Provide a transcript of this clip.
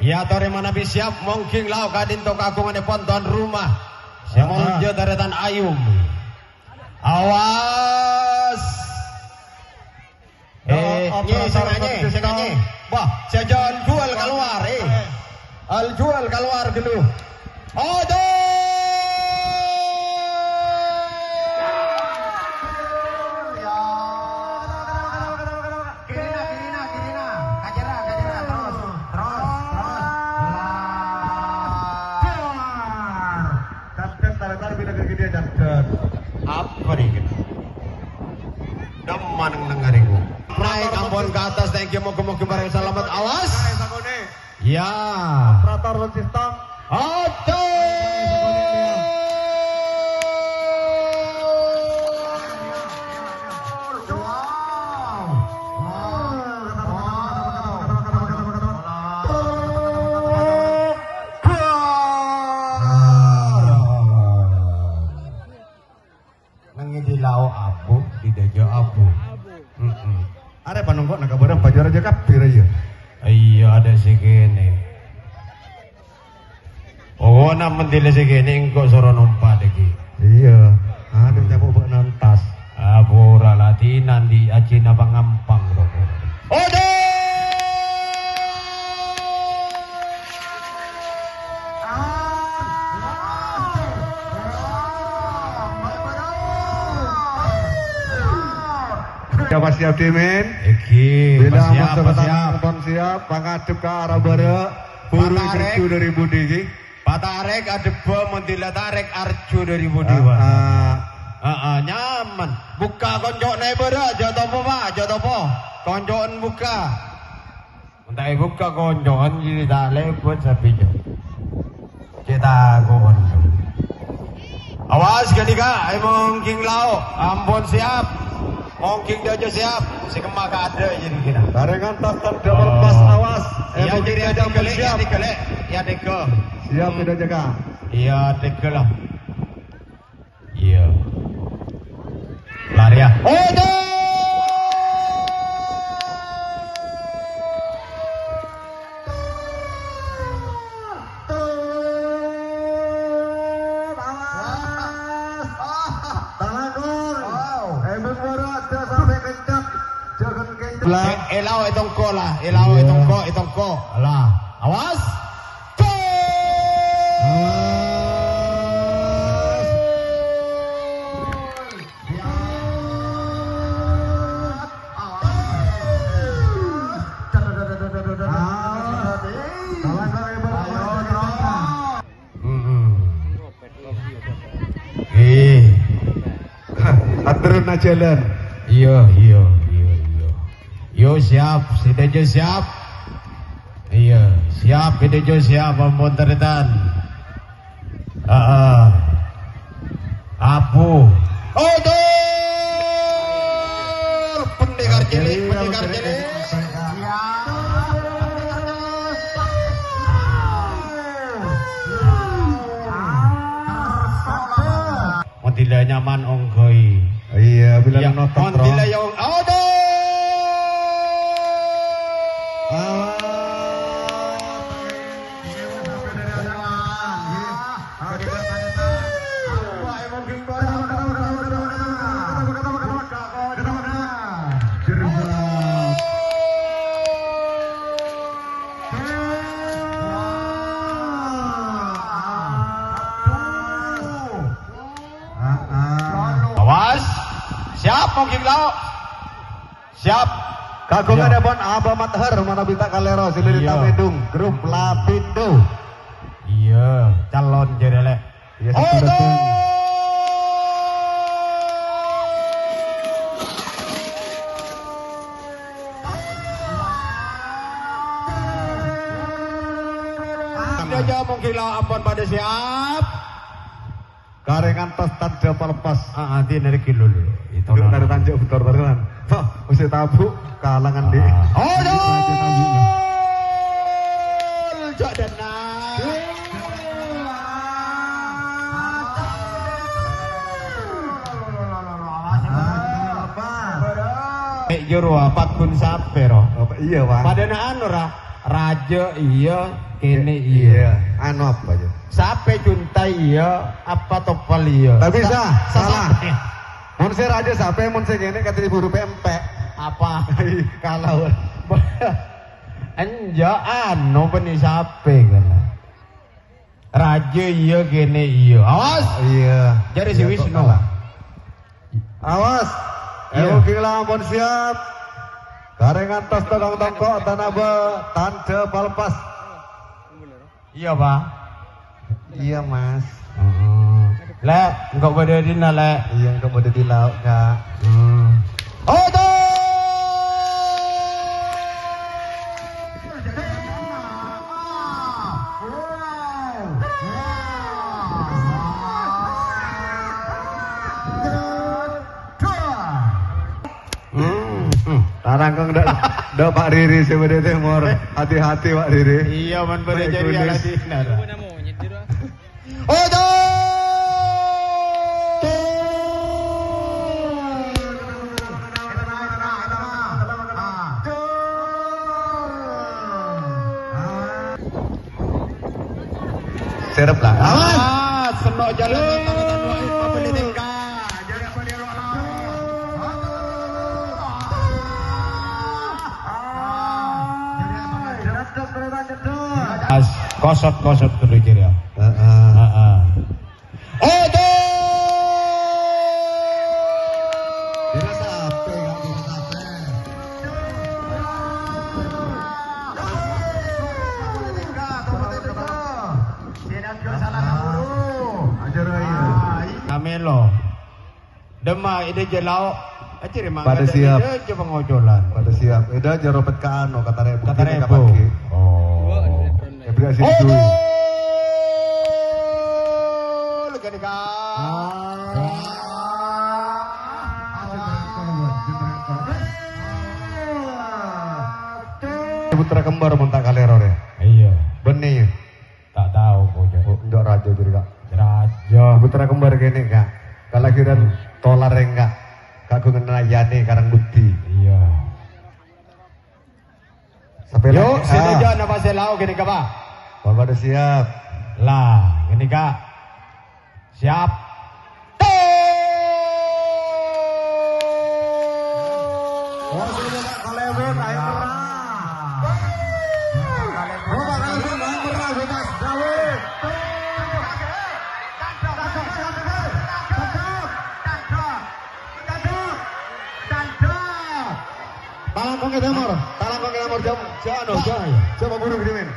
Ya tore mana siap mungkin lau kadinto kagungan pon tuan rumah. Semonjo daretan ayum. Awas. Senganyi. Wah, sejalan jual keluar Al jual keluar dulu. Aduh. Apa nih gitu? Deman nengariku. Naik ampun ke atas, thank you, moga-moga bareng selamat. Awas. Ya. Operator sistem. Abu di dejo abu. Ada panungkok nak kabar pajar aja kapir aja. Iya ada segini. Oh nak mentile segini engkau suruh numpak lagi. Iya. Ada nyapu buat nantas. Abu latihan di Acina Pangampang. Ode. Siapa siap timin? Eki, siap. Siap, pangadep ke arah bara. Buru Arju dari Budi ki. Patarek ada bom mentila tarik Arju dari Budi. Nyaman. Buka konjok naik bara, jatuh apa? Konjokan buka. Entah buka konjokan jadi tak lepot sapi jo. Kita konjok. Awas ketika emong king lau, ampun siap. Mungkin dia aja siap, si kemak ada jadi kira. Barengan tas double pass awas. Iya jadi ada kelek, ya deke. Siap tidak jaga. Iya deke lah. Iya. Lari ya. Elau itongko lah, itongko lah. Awas. Aturan jalan. Iya. Yo siap, si Dejo siap. Iya, siap, si Dejo siap, ampun teretan. Apu. Pendekar cilik. Tidak nyaman ongkoi. Iya, bilang nonton. Tidak yang siap mungkin lau. Siap. Kagung ada bon Aba Mathar mana bita kalero Silirita Medung grup Lapindo. Iya, calon jerelek. Iya, Aja mungkin lau ampun pada siap. Karengan tos tanda pelepas. Nanti dari kilo dulu. Itu dari tanjak bentar barengan. Usai tabu kalangan di. Jok denang. Juru 4 pun sampai roh. Iya, Pak. Pada anu rah. raja iya, kene iya. Anu apa aja? Sape cuntai iya, apa topal iya. Tak bisa, salah. Sasape. Mun se raja sape mun se kene kata ibu rupiah empek. Apa? Kalau Anja anu beni sape kan. Raja iya kene iya. Awas. iya. Jadi si Iya, kok Wisnu. kalah. Awas. Iya. Kila ampun siap. Karengan tos tokong tongkok tanabe tante palpas. Iya, Pak. Iya, Mas. Lek, engkau pada dina lek. Iya, engkau mau di laut, Kak. Odo! Tarangkong dak Pak Riri sebenarnya Timur. Hati-hati Pak Riri. Iya, man pada Baik, jadi Kunis. ala dina. Odo! Serep lah. Ah, senok jalan antara dua itu beli tingkah. Jadi apa dia As kosot terus kira. Heeh. Odo! Dirasa apa ya? Dirasa Kamelo. Demak ide jelau. Aciri mangga. Pada siap. Ide je pengojolan. pada siap. Eda jaropet kano kata rebu. Kata rebu. Oh. Ebra sih Odo! duit. Lega nika. Putra kembar montak kalero re. Iya. Benih. Tak tahu kok. Oh, ndak raja jadi kak. Raja. Putra kembar kene kak. Kalahiran tolar enggak. Kak ngenayane karang bukti. Iya. Sampai Yuk, sini aja nama selau gini ka ba? Pada siap. Lah, gini ka. Siap. Talangkong ke Timur, jam, coba buru gini men.